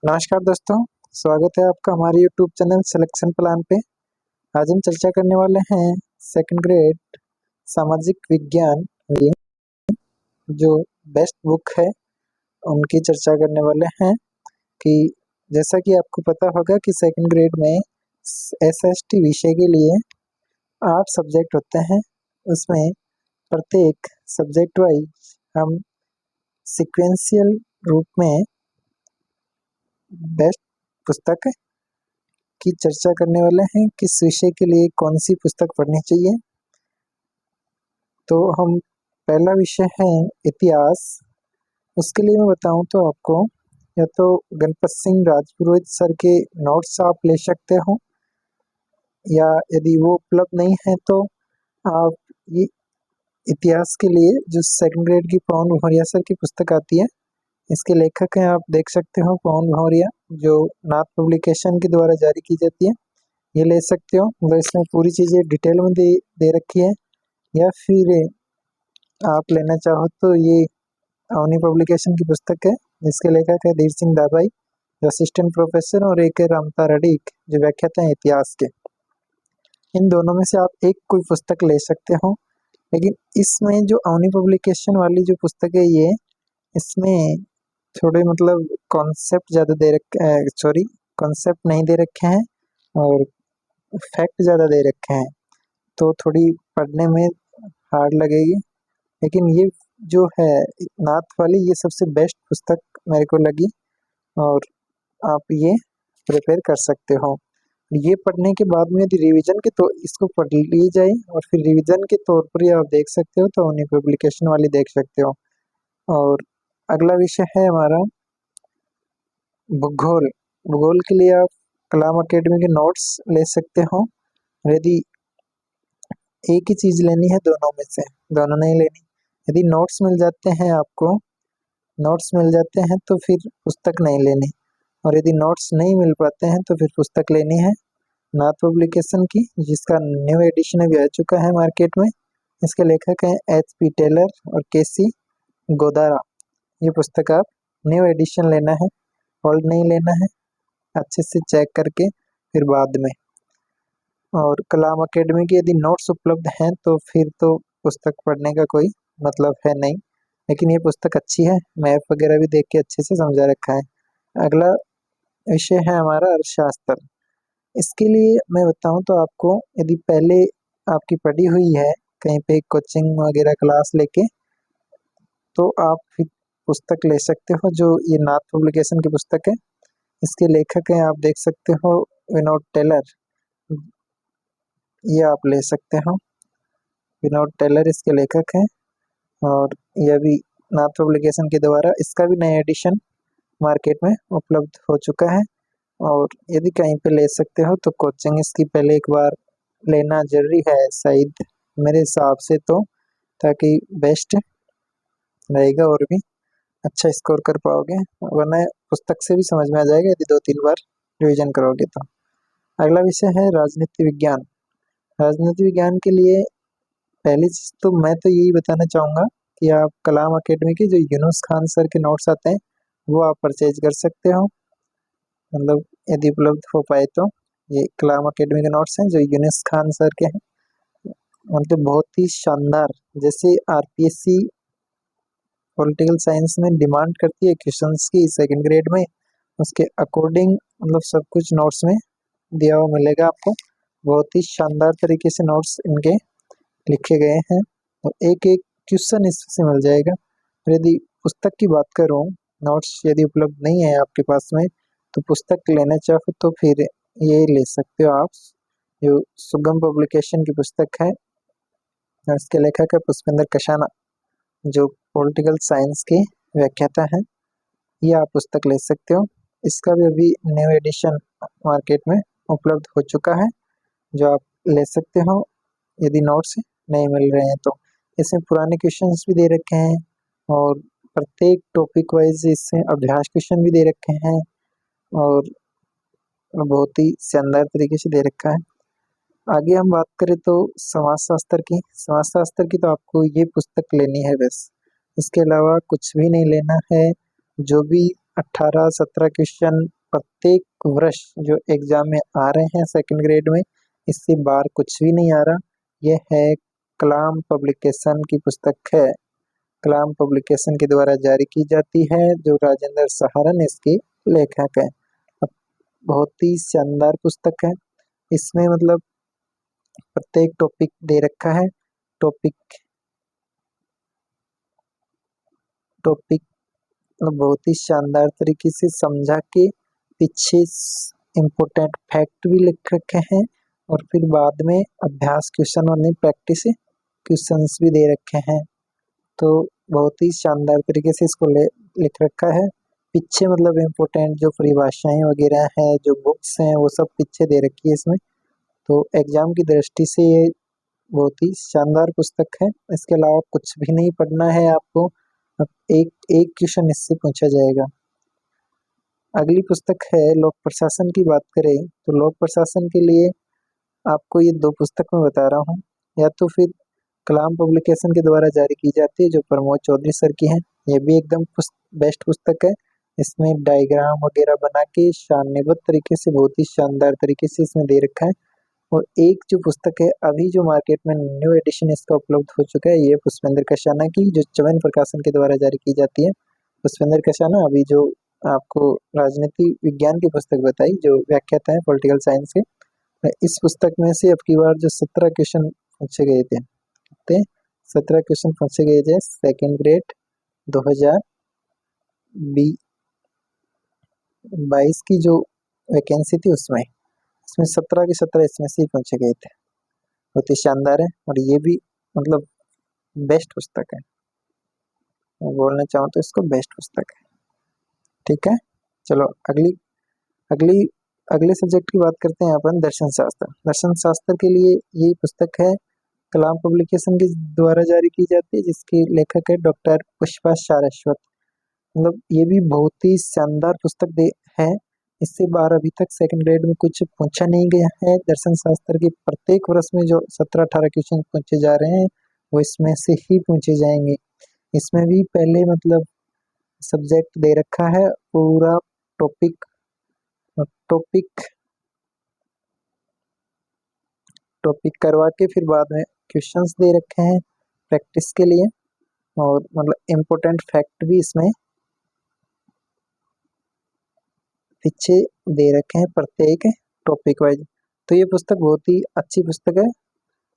नमस्कार दोस्तों, स्वागत है आपका हमारे यूट्यूब चैनल सिलेक्शन प्लान पे। आज हम चर्चा करने वाले हैं सेकंड ग्रेड सामाजिक विज्ञान की जो बेस्ट बुक है उनकी चर्चा करने वाले हैं कि जैसा कि आपको पता होगा कि सेकंड ग्रेड में एसएसटी विषय के लिए 8 सब्जेक्ट होते हैं। उसमें प्रत्येक सब्जेक्ट वाइज हम सीक्वेंशियल रूप में बेस्ट पुस्तक की चर्चा करने वाले हैं। किस विषय के लिए कौन सी पुस्तक पढ़नी चाहिए। तो हम पहला विषय है इतिहास। उसके लिए मैं बताऊं तो आपको या तो गणपत सिंह राजपुरोहित सर के नोट्स आप ले सकते हो, या यदि वो उपलब्ध नहीं है तो आप ये इतिहास के लिए जो सेकंड ग्रेड की पवन भौरिया सर की पुस्तक आती है, इसके लेखक हैं आप देख सकते हो पवन भौरिया, जो नाथ पब्लिकेशन के द्वारा जारी की जाती है। ये ले सकते हो, मतलब इसमें पूरी चीज़ें डिटेल में दे रखी है। या फिर आप लेना चाहो तो ये अवनी पब्लिकेशन की पुस्तक है, जिसके लेखक है धीर सिंह दाभाई, जो असिस्टेंट प्रोफेसर, और एक है रामता रडीक, जो व्याख्याता है इतिहास के। इन दोनों में से आप एक कोई पुस्तक ले सकते हो। लेकिन इसमें जो अवनी पब्लिकेशन वाली जो पुस्तक है, ये इसमें थोड़े मतलब कॉन्सेप्ट ज़्यादा दे रखे, सॉरी कॉन्सेप्ट नहीं दे रखे हैं और फैक्ट ज़्यादा दे रखे हैं, तो थोड़ी पढ़ने में हार्ड लगेगी। लेकिन ये जो है नाथ वाली, ये सबसे बेस्ट पुस्तक मेरे को लगी और आप ये प्रिपेयर कर सकते हो। ये पढ़ने के बाद में यदि रिवीजन के तो इसको पढ़ ली जाए, और फिर रिवीजन के तौर पर ही आप देख सकते हो तो उन्हीं पब्लिकेशन वाली देख सकते हो। और अगला विषय है हमारा भूगोल। भूगोल के लिए आप कलाम अकेडमी के नोट्स ले सकते हो। यदि एक ही चीज़ लेनी है दोनों में से, दोनों नहीं लेनी, यदि नोट्स मिल जाते हैं आपको, नोट्स मिल जाते हैं तो फिर पुस्तक नहीं लेनी, और यदि नोट्स नहीं मिल पाते हैं तो फिर पुस्तक लेनी है नाथ पब्लिकेशन की, जिसका न्यू एडिशन अभी आ चुका है मार्केट में। इसके लेखक हैं HP टेलर और KC गोदारा। ये पुस्तक आप न्यू एडिशन लेना है, ओल्ड नहीं लेना है, अच्छे से चेक करके फिर बाद में। और कलाम अकेडमी के यदि नोट्स उपलब्ध हैं तो फिर तो पुस्तक पढ़ने का कोई मतलब है नहीं, लेकिन ये पुस्तक अच्छी है, मैप वगैरह भी देख के अच्छे से समझा रखा है। अगला विषय है हमारा अर्थशास्त्र। इसके लिए मैं बताऊं तो आपको, यदि पहले आपकी पढ़ी हुई है कहीं पे कोचिंग वगैरह क्लास लेके, तो आप फिर पुस्तक ले सकते हो, जो ये नाथ पब्लिकेशन की पुस्तक है। इसके लेखक हैं आप देख सकते हो विनोद टेलर, ये आप ले सकते हो। विनोद टेलर इसके लेखक हैं, और यह भी नाथ पब्लिकेशन के द्वारा इसका भी नया एडिशन मार्केट में उपलब्ध हो चुका है। और यदि कहीं पे ले सकते हो तो कोचिंग इसकी पहले एक बार लेना जरूरी है शायद, मेरे हिसाब से तो, ताकि बेस्ट रहेगा और भी अच्छा स्कोर कर पाओगे, वरना पुस्तक से भी समझ में आ जाएगा यदि 2-3 बार रिवीजन करोगे तो। अगला विषय है राजनीति विज्ञान। राजनीति विज्ञान के लिए पहली चीज तो मैं तो यही बताना चाहूँगा कि आप कलाम अकेडमी के जो यूनुस खान सर के नोट्स आते हैं वो आप परचेज कर सकते हो, मतलब यदि उपलब्ध हो पाए तो। ये कलाम अकेडमी के नोट्स हैं जो यूनुस खान सर के हैं, मतलब बहुत ही शानदार। जैसे RPSC पॉलिटिकल साइंस में डिमांड करती है क्वेश्चंस की सेकंड ग्रेड में, उसके अकॉर्डिंग मतलब सब कुछ नोट्स में दिया हुआ मिलेगा आपको। बहुत ही शानदार तरीके से नोट्स इनके लिखे गए हैं, तो एक एक क्वेश्चन इससे मिल जाएगा। और यदि पुस्तक की बात करूँ, नोट्स यदि उपलब्ध नहीं है आपके पास में तो पुस्तक लेना चाहो तो फिर ये ले सकते हो आप, जो सुगम पब्लिकेशन की पुस्तक है, और इसके लेखक है पुष्पेंद्र कशाना, जो पॉलिटिकल साइंस के व्याख्याता हैं। ये आप पुस्तक ले सकते हो। इसका भी अभी न्यू एडिशन मार्केट में उपलब्ध हो चुका है, जो आप ले सकते हो यदि नोट्स नहीं मिल रहे हैं तो। इसमें पुराने क्वेश्चंस भी दे रखे हैं, और प्रत्येक टॉपिक वाइज इसमें अभ्यास क्वेश्चन भी दे रखे हैं, और बहुत ही शानदार तरीके से दे रखा है। आगे हम बात करें तो समाजशास्त्र की। समाजशास्त्र की तो आपको ये पुस्तक लेनी है बस, इसके अलावा कुछ भी नहीं लेना है। जो भी 18-17 क्वेश्चन प्रत्येक वर्ष जो एग्जाम में आ रहे हैं सेकंड ग्रेड में, इससे बाहर कुछ भी नहीं आ रहा। यह है कलाम पब्लिकेशन की पुस्तक है, कलाम पब्लिकेशन के द्वारा जारी की जाती है, जो राजेंद्र सहारण इसके लेखक है। बहुत ही शानदार पुस्तक है। इसमें मतलब प्रत्येक टॉपिक दे रखा है, टॉपिक टॉपिक बहुत ही शानदार तरीके से समझा के पीछे इम्पोर्टेंट फैक्ट भी लिख रखे हैं, और फिर बाद में अभ्यास क्वेश्चन और प्रैक्टिस क्वेश्चंस भी दे रखे हैं। तो बहुत ही शानदार तरीके से इसको लिख रखा है। पीछे मतलब इम्पोर्टेंट जो परिभाषाएं वगैरह हैं, जो बुक्स हैं, वो सब पीछे दे रखी है इसमें। तो एग्जाम की दृष्टि से ये बहुत ही शानदार पुस्तक है। इसके अलावा कुछ भी नहीं पढ़ना है आपको। अब एक एक क्वेश्चन इससे पूछा जाएगा। अगली पुस्तक है लोक प्रशासन की बात करें तो लोक प्रशासन के लिए आपको ये 2 पुस्तक मैं बता रहा हूँ, या तो फिर कलाम पब्लिकेशन के द्वारा जारी की जाती है जो प्रमोद चौधरी सर की है। ये भी एकदम बेस्ट पुस्तक है। इसमें डायग्राम वगैरह बना के शानबद्ध तरीके से, बहुत ही शानदार तरीके से इसमें दे रखा है। और एक जो पुस्तक है अभी जो मार्केट में न्यू एडिशन इसका उपलब्ध हो चुका है, ये पुष्पेंद्र कशाना की, जो च्यवन प्रकाशन के द्वारा जारी की जाती है। पुष्पेंद्र कशाना अभी जो आपको राजनीति विज्ञान की पुस्तक बताई, जो व्याख्याता है पॉलिटिकल साइंस के, इस पुस्तक में से अब की बार जो 17 क्वेश्चन पूछे गए थे, 17 क्वेश्चन पूछे गए थे सेकेंड ग्रेड 2022 की जो वैकेंसी थी उसमें 17 के 17 इसमें से ही पूछे गए थे। बहुत ही शानदार है, और ये भी मतलब बेस्ट पुस्तक है। मैं बोलना चाहूँ तो इसको बेस्ट पुस्तक है। ठीक है, चलो अगली अगली अगले सब्जेक्ट की बात करते हैं अपन, दर्शन शास्त्र। दर्शन शास्त्र के लिए ये पुस्तक है कलाम पब्लिकेशन के द्वारा जारी की जाती है, जिसके लेखक है डॉक्टर पुष्पा सारस्वत। मतलब ये भी बहुत ही शानदार पुस्तक है। इससे बाहर अभी तक सेकंड ग्रेड में कुछ पूछा नहीं गया है। दर्शन शास्त्र के प्रत्येक वर्ष में जो 17-18 क्वेश्चन पूछे जा रहे हैं, वो इसमें से ही पूछे जाएंगे। इसमें भी पहले मतलब सब्जेक्ट दे रखा है, पूरा टॉपिक टॉपिक टॉपिक करवा के फिर बाद में क्वेश्चंस दे रखे हैं प्रैक्टिस के लिए, और मतलब इम्पोर्टेंट फैक्ट भी इसमें पीछे दे रखे हैं प्रत्येक टॉपिक वाइज। तो ये पुस्तक बहुत ही अच्छी पुस्तक है,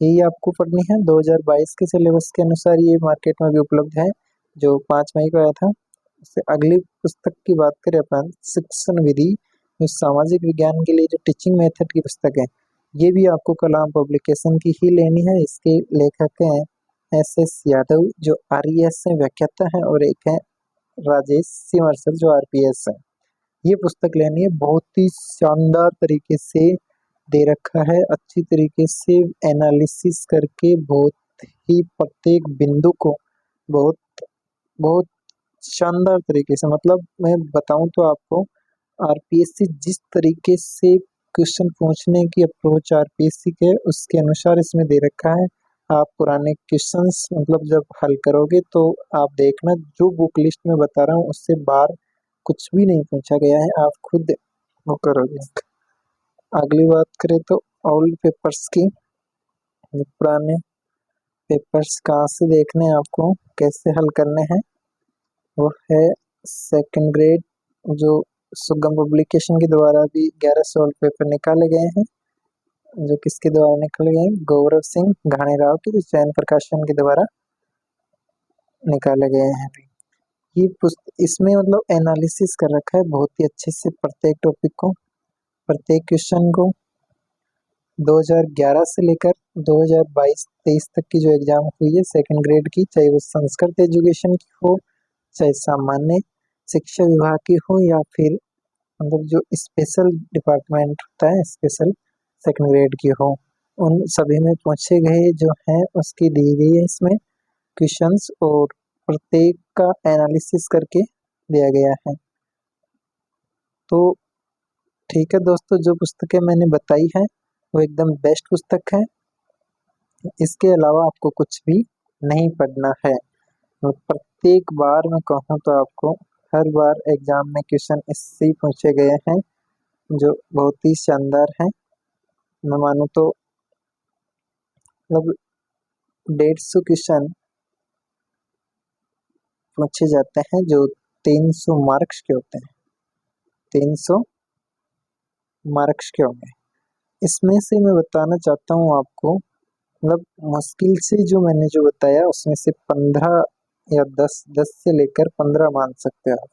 यही आपको पढ़नी है। 2022 के सिलेबस के अनुसार ये मार्केट में भी उपलब्ध है, जो 5 मई को आया था। उससे अगली पुस्तक की बात करें अपन, शिक्षण विधि, जो सामाजिक विज्ञान के लिए जो टीचिंग मेथड की पुस्तक है, ये भी आपको कलाम पब्लिकेशन की ही लेनी है। इसके लेखक हैं SS यादव, जो RES से व्याख्याता है, और एक है राजेश सिमरसर, जो RPS है। ये पुस्तक लेनी है, बहुत ही शानदार तरीके से दे रखा है, अच्छी तरीके से एनालिसिस करके बहुत ही प्रत्येक बिंदु को बहुत बहुत शानदार तरीके से, मतलब मैं बताऊं तो आपको RPSC जिस तरीके से क्वेश्चन पूछने की अप्रोच RPSC के, उसके अनुसार इसमें दे रखा है। आप पुराने क्वेश्चंस मतलब जब हल करोगे तो आप देखना, जो बुक लिस्ट में बता रहा हूँ उससे बाहर कुछ भी नहीं पूछा गया है, आप खुद वो करोगे। अगली बात करें तो ओल्ड पेपर्स की, पुराने पेपर्स कहाँ से देखने हैं आपको, कैसे हल करने हैं, वो है सेकंड ग्रेड जो सुगम पब्लिकेशन के द्वारा भी 11 सोल्व पेपर निकाले गए हैं, जो किसके द्वारा निकाले गए हैं, गौरव सिंह घाणेराव के चयन प्रकाशन के द्वारा निकाले गए हैं। ये इसमें मतलब एनालिसिस कर रखा है बहुत ही अच्छे से प्रत्येक टॉपिक को, प्रत्येक क्वेश्चन को। 2011 से लेकर 2022-23 तक की जो एग्जाम हुई है सेकंड ग्रेड की, चाहे वो संस्कृत एजुकेशन की हो, चाहे सामान्य शिक्षा विभाग की हो, या फिर मतलब जो स्पेशल डिपार्टमेंट होता है स्पेशल सेकंड ग्रेड की हो, उन सभी में पूछे गए जो हैं उसकी दी गई है इसमें क्वेश्चंस, और प्रत्येक का एनालिसिस करके दिया गया है। तो ठीक है दोस्तों, जो पुस्तकें मैंने बताई है वो एकदम बेस्ट पुस्तक है। इसके अलावा आपको कुछ भी नहीं पढ़ना है। तो प्रत्येक बार मैं कहूँ तो आपको हर बार एग्जाम में क्वेश्चन इससे ही पूछे गए हैं जो बहुत ही शानदार है। मैं मानूँ तो मतलब 150 क्वेश्चन पूछे जाते हैं जो 300 मार्क्स के होते हैं, 300 मार्क्स के होंगे। इसमें से मैं बताना चाहता हूँ आपको, मतलब मुश्किल से जो मैंने जो बताया उसमें से 15 या 10 से लेकर 15 मान सकते हो आप।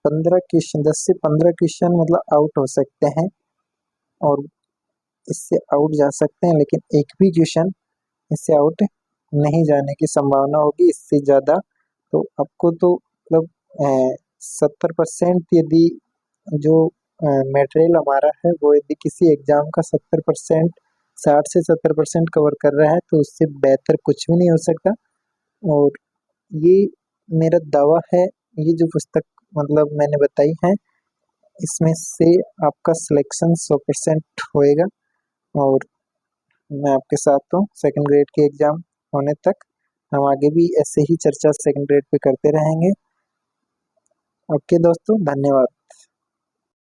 15 क्वेश्चन, 10 से 15 क्वेश्चन मतलब आउट हो सकते हैं और इससे आउट जा सकते हैं, लेकिन एक भी क्वेश्चन इससे आउट नहीं जाने की संभावना होगी इससे ज़्यादा। तो आपको तो मतलब 70% यदि जो मटेरियल हमारा है वो यदि किसी एग्जाम का 70%, 60 से 70% कवर कर रहा है तो उससे बेहतर कुछ भी नहीं हो सकता। और ये मेरा दावा है, ये जो पुस्तक मतलब मैंने बताई है इसमें से आपका सिलेक्शन 100% होएगा। और मैं आपके साथ हूँ सेकंड ग्रेड के एग्जाम होने तक। हम आगे भी ऐसे ही चर्चा सेकंड ग्रेड पे करते रहेंगे। ओके दोस्तों, धन्यवाद।